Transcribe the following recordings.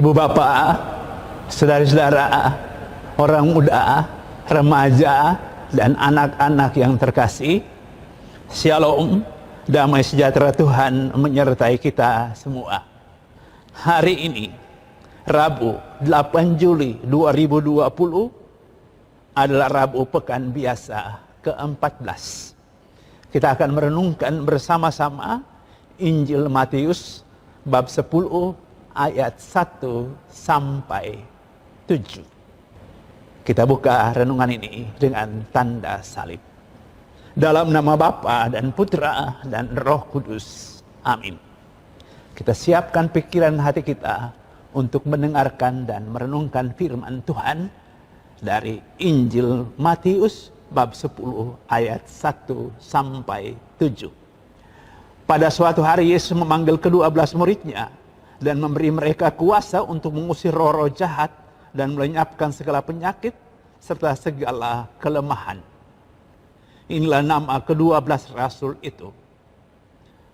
Ibu bapak, saudara-saudara, orang muda, remaja, dan anak-anak yang terkasih, Shalom, damai sejahtera Tuhan menyertai kita semua. Hari ini, Rabu 8 Juli 2020 adalah Rabu Pekan Biasa ke-14. Kita akan merenungkan bersama-sama Injil Matius bab 10 ayat 1 sampai 7. Kita buka renungan ini dengan tanda salib. Dalam nama Bapa dan Putra dan Roh Kudus. Amin. Kita siapkan pikiran hati kita untuk mendengarkan dan merenungkan firman Tuhan dari Injil Matius bab 10 ayat 1 sampai 7. Pada suatu hari Yesus memanggil ke-12 muridnya dan memberi mereka kuasa untuk mengusir roh-roh jahat dan melenyapkan segala penyakit serta segala kelemahan. Inilah nama ke-12 rasul itu.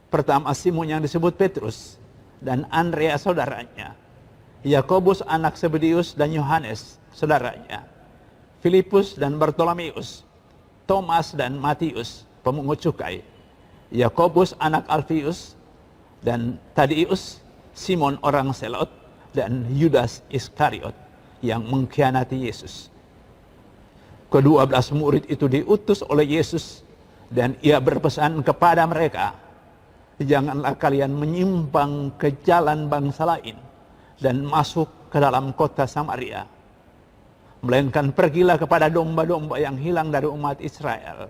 Pertama Simon yang disebut Petrus dan Andreas saudaranya, Yakobus anak Zebedeus dan Yohanes saudaranya, Filipus dan Bartolomeus, Thomas dan Matius pemungut cukai, Yakobus anak Alfius dan Tadeus, Simon orang Selot, dan Yudas Iskariot yang mengkhianati Yesus. Ke-12 murid itu diutus oleh Yesus dan ia berpesan kepada mereka, janganlah kalian menyimpang ke jalan bangsa lain dan masuk ke dalam kota Samaria, melainkan pergilah kepada domba-domba yang hilang dari umat Israel.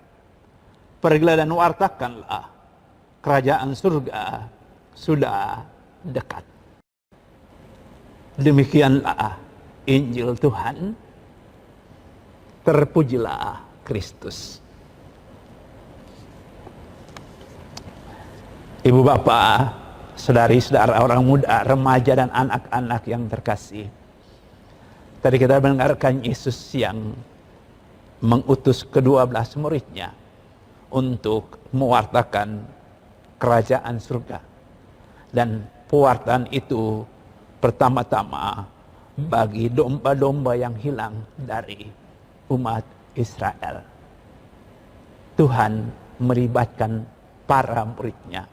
Pergilah dan wartakanlah, kerajaan surga sudah dekat. Demikianlah Injil Tuhan. Terpujilah Kristus. Ibu bapak, saudari-saudara, orang muda, remaja, dan anak-anak yang terkasih, tadi kita mendengarkan Yesus yang mengutus ke-12 muridnya untuk mewartakan kerajaan surga. Dan pewartaan itu pertama-tama bagi domba-domba yang hilang dari umat Israel. Tuhan melibatkan para muridnya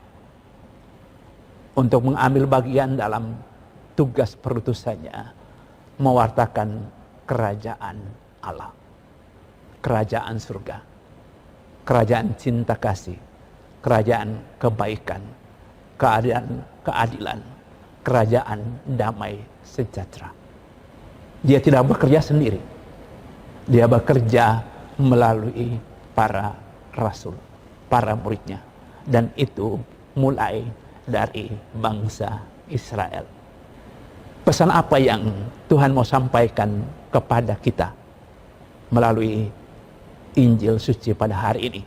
untuk mengambil bagian dalam tugas perutusannya, mewartakan kerajaan Allah, kerajaan surga, kerajaan cinta kasih, kerajaan kebaikan, keadilan, kerajaan damai sejahtera. Dia tidak bekerja sendiri. Dia bekerja melalui para rasul, para muridnya. Dan itu mulai dari bangsa Israel. Pesan apa yang Tuhan mau sampaikan kepada kita melalui Injil suci pada hari ini?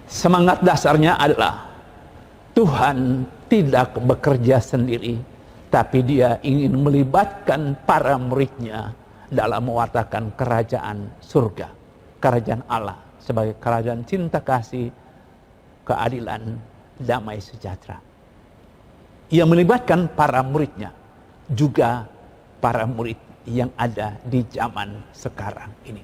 Semangat dasarnya adalah Tuhan tidak bekerja sendiri, tapi Dia ingin melibatkan para muridnya dalam mewartakan kerajaan surga, kerajaan Allah sebagai kerajaan cinta kasih, keadilan, damai sejahtera. Ia melibatkan para muridnya, juga para murid yang ada di zaman sekarang ini.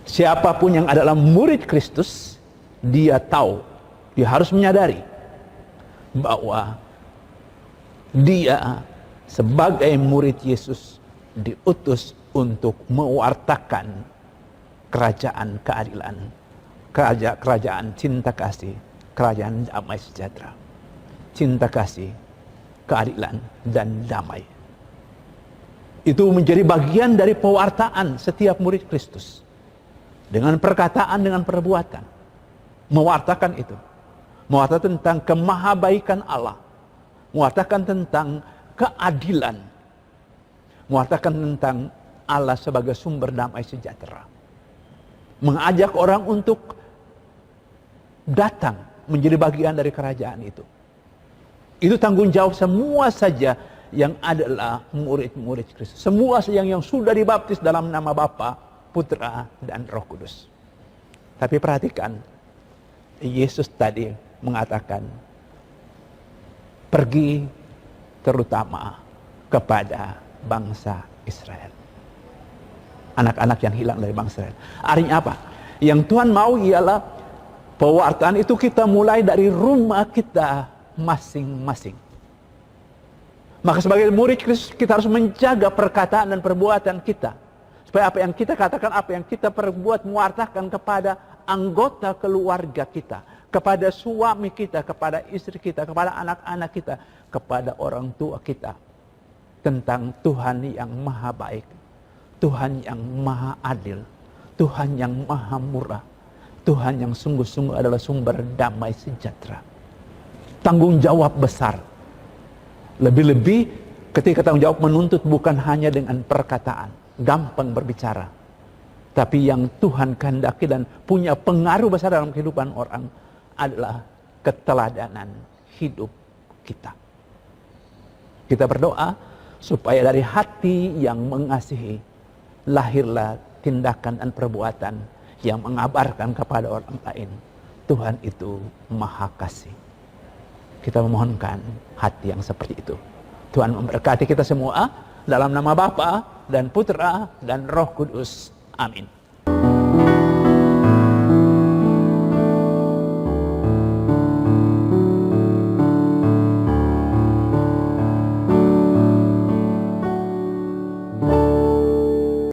Siapapun yang adalah murid Kristus, dia tahu, dia harus menyadari bahwa dia sebagai murid Yesus diutus untuk mewartakan kerajaan keadilan, kerajaan cinta kasih, kerajaan damai sejahtera. Cinta kasih, keadilan, dan damai. Itu menjadi bagian dari pewartaan setiap murid Kristus. Dengan perkataan, dengan perbuatan. Mewartakan itu. Mewartakan tentang kemahabaikan Allah. Mewartakan tentang keadilan. Mewartakan tentang Allah sebagai sumber damai sejahtera. Mengajak orang untuk datang menjadi bagian dari kerajaan itu. Itu tanggung jawab semua saja yang adalah murid-murid Kristus. Semua yang sudah dibaptis dalam nama Bapa, Putra, dan Roh Kudus. Tapi perhatikan, Yesus tadi mengatakan, pergi terutama kepada bangsa Israel. Anak-anak yang hilang dari bangsa Israel. Artinya apa? Yang Tuhan mau ialah pewartaan itu kita mulai dari rumah kita masing-masing. Maka sebagai murid Kristus kita harus menjaga perkataan dan perbuatan kita. Supaya apa yang kita katakan, apa yang kita perbuat mewartakan kepada anggota keluarga kita. Kepada suami kita, kepada istri kita, kepada anak-anak kita, kepada orang tua kita. Tentang Tuhan yang maha baik. Tuhan yang maha adil. Tuhan yang maha murah. Tuhan yang sungguh-sungguh adalah sumber damai sejahtera. Tanggung jawab besar. Lebih-lebih ketika tanggung jawab menuntut bukan hanya dengan perkataan. Gampang berbicara. Tapi yang Tuhan kehendaki dan punya pengaruh besar dalam kehidupan orang adalah keteladanan hidup kita. Kita berdoa supaya dari hati yang mengasihi lahirlah tindakan dan perbuatan yang mengabarkan kepada orang lain. Tuhan itu maha kasih. Kita memohonkan hati yang seperti itu. Tuhan memberkati kita semua dalam nama Bapa dan Putra dan Roh Kudus. Amin.